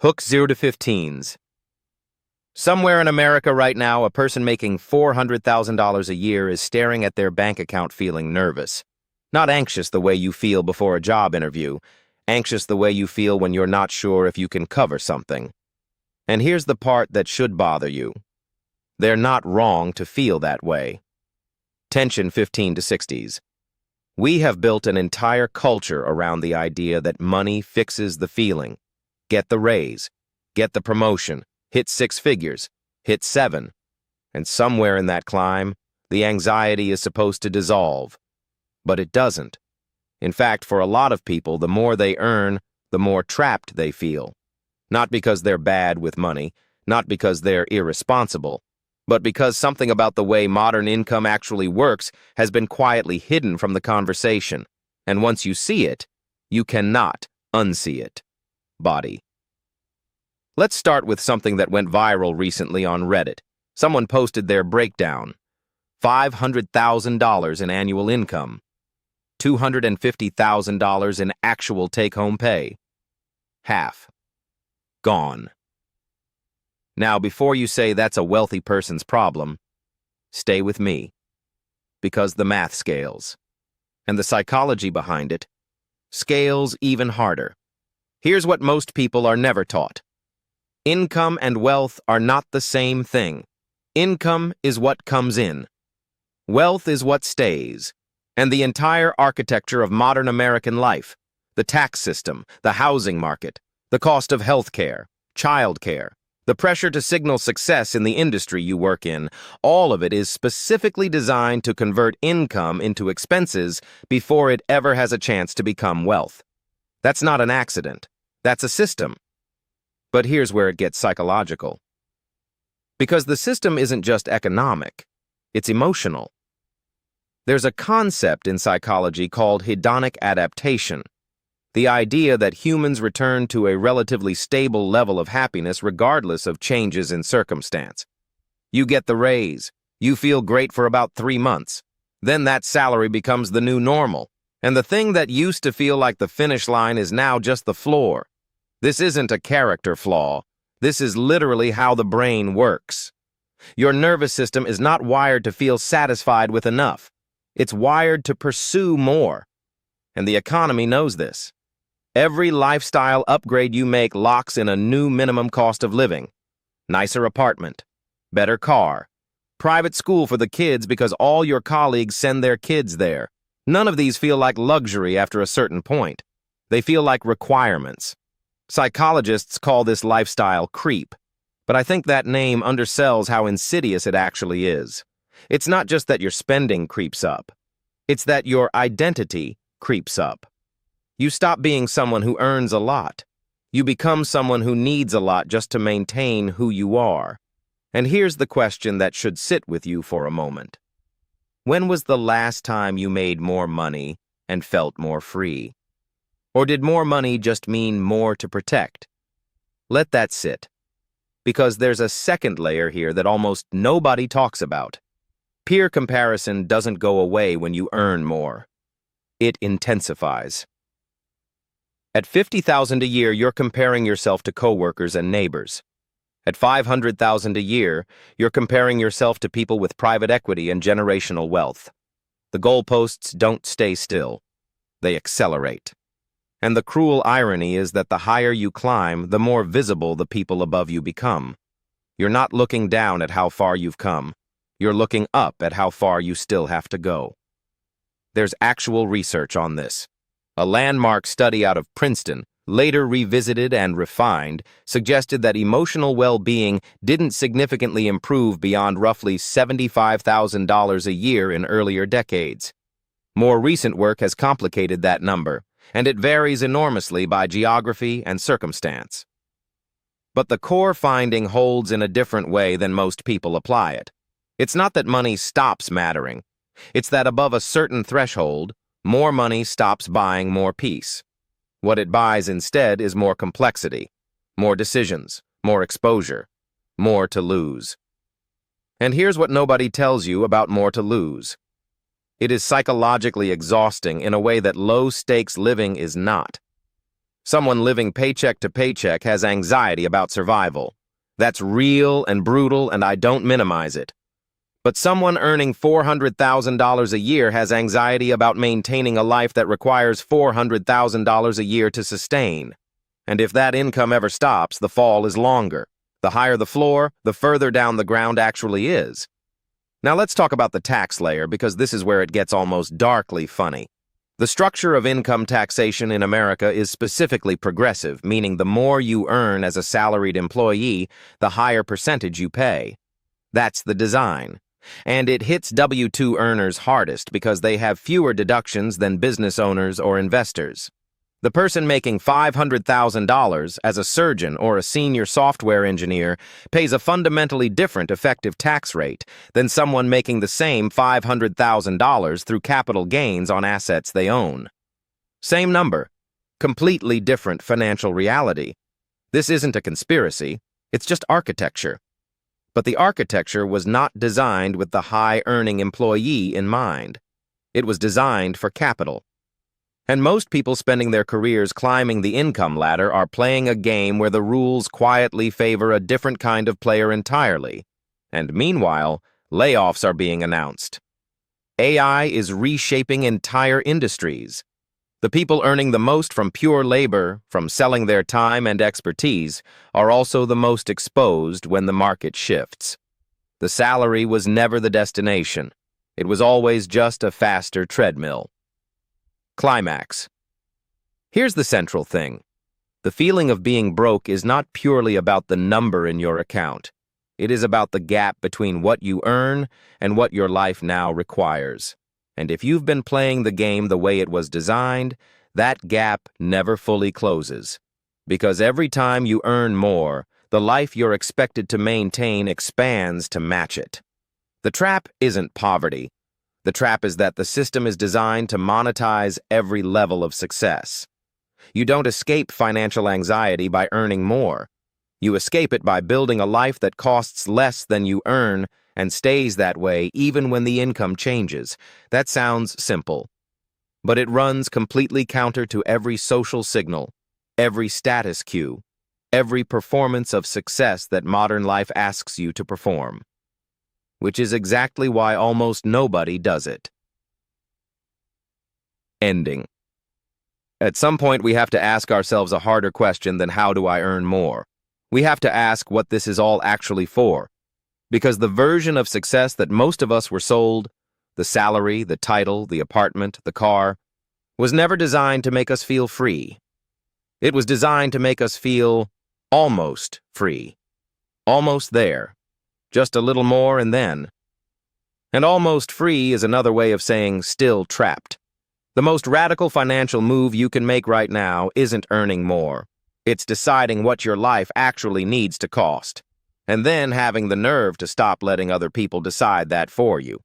Hook 0 to 15s. Somewhere in America right now, a person making $400,000 a year is staring at their bank account feeling nervous. Not anxious the way you feel before a job interview, anxious the way you feel when you're not sure if you can cover something. And here's the part that should bother you. They're not wrong to feel that way. Tension 15 to 60s. We have built an entire culture around the idea that money fixes the feeling. Get the raise, get the promotion, hit 6 figures, hit 7. And somewhere in that climb, the anxiety is supposed to dissolve. But it doesn't. In fact, for a lot of people, the more they earn, the more trapped they feel. Not because they're bad with money, not because they're irresponsible, but because something about the way modern income actually works has been quietly hidden from the conversation. And once you see it, you cannot unsee it. Body. Let's start with something that went viral recently on Reddit. Someone posted their breakdown. $500,000 in annual income. $250,000 in actual take-home pay. Half. Gone. Now, before you say that's a wealthy person's problem, stay with me. Because the math scales. And the psychology behind it scales even harder. Here's what most people are never taught. Income and wealth are not the same thing. Income is what comes in. Wealth is what stays. And the entire architecture of modern American life, the tax system, the housing market, the cost of health care, child care, the pressure to signal success in the industry you work in, all of it is specifically designed to convert income into expenses before it ever has a chance to become wealth. That's not an accident. That's a system. But here's where it gets psychological. Because the system isn't just economic, it's emotional. There's a concept in psychology called hedonic adaptation, the idea that humans return to a relatively stable level of happiness regardless of changes in circumstance. You get the raise, you feel great for about 3 months, then that salary becomes the new normal, and the thing that used to feel like the finish line is now just the floor. This isn't a character flaw. This is literally how the brain works. Your nervous system is not wired to feel satisfied with enough. It's wired to pursue more. And the economy knows this. Every lifestyle upgrade you make locks in a new minimum cost of living. Nicer apartment, better car, private school for the kids because all your colleagues send their kids there. None of these feel like luxury after a certain point. They feel like requirements. Psychologists call this lifestyle creep, but I think that name undersells how insidious it actually is. It's not just that your spending creeps up. It's that your identity creeps up. You stop being someone who earns a lot. You become someone who needs a lot just to maintain who you are. And here's the question that should sit with you for a moment. When was the last time you made more money and felt more free? Or did more money just mean more to protect? Let that sit. Because there's a second layer here that almost nobody talks about. Peer comparison doesn't go away when you earn more. It intensifies. At $50,000 a year, you're comparing yourself to coworkers and neighbors. At $500,000 a year, you're comparing yourself to people with private equity and generational wealth. The goalposts don't stay still. They accelerate. And the cruel irony is that the higher you climb, the more visible the people above you become. You're not looking down at how far you've come. You're looking up at how far you still have to go. There's actual research on this. A landmark study out of Princeton, later revisited and refined, suggested that emotional well-being didn't significantly improve beyond roughly $75,000 a year in earlier decades. More recent work has complicated that number, and it varies enormously by geography and circumstance. But the core finding holds in a different way than most people apply it. It's not that money stops mattering. It's that above a certain threshold, more money stops buying more peace. What it buys instead is more complexity, more decisions, more exposure, more to lose. And here's what nobody tells you about more to lose. It is psychologically exhausting in a way that low-stakes living is not. Someone living paycheck to paycheck has anxiety about survival. That's real and brutal, and I don't minimize it. But someone earning $400,000 a year has anxiety about maintaining a life that requires $400,000 a year to sustain. And if that income ever stops, the fall is longer. The higher the floor, the further down the ground actually is. Now let's talk about the tax layer, because this is where it gets almost darkly funny. The structure of income taxation in America is specifically progressive, meaning the more you earn as a salaried employee, the higher percentage you pay. That's the design. And it hits W-2 earners hardest because they have fewer deductions than business owners or investors. The person making $500,000 as a surgeon or a senior software engineer pays a fundamentally different effective tax rate than someone making the same $500,000 through capital gains on assets they own. Same number, completely different financial reality. This isn't a conspiracy, it's just architecture. But the architecture was not designed with the high-earning employee in mind. It was designed for capital. And most people spending their careers climbing the income ladder are playing a game where the rules quietly favor a different kind of player entirely. And meanwhile, layoffs are being announced. AI is reshaping entire industries. The people earning the most from pure labor, from selling their time and expertise, are also the most exposed when the market shifts. The salary was never the destination. It was always just a faster treadmill. Climax. Here's the central thing. The feeling of being broke is not purely about the number in your account. It is about the gap between what you earn and what your life now requires. And if you've been playing the game the way it was designed, that gap never fully closes. Because every time you earn more, the life you're expected to maintain expands to match it. The trap isn't poverty. The trap is that the system is designed to monetize every level of success. You don't escape financial anxiety by earning more. You escape it by building a life that costs less than you earn and stays that way even when the income changes. That sounds simple, but it runs completely counter to every social signal, every status cue, every performance of success that modern life asks you to perform. Which is exactly why almost nobody does it. Ending. At some point, we have to ask ourselves a harder question than how do I earn more? We have to ask what this is all actually for. Because the version of success that most of us were sold, the salary, the title, the apartment, the car, was never designed to make us feel free. It was designed to make us feel almost free. Almost there. Just a little more and then. And almost free is another way of saying still trapped. The most radical financial move you can make right now isn't earning more. It's deciding what your life actually needs to cost. And then having the nerve to stop letting other people decide that for you.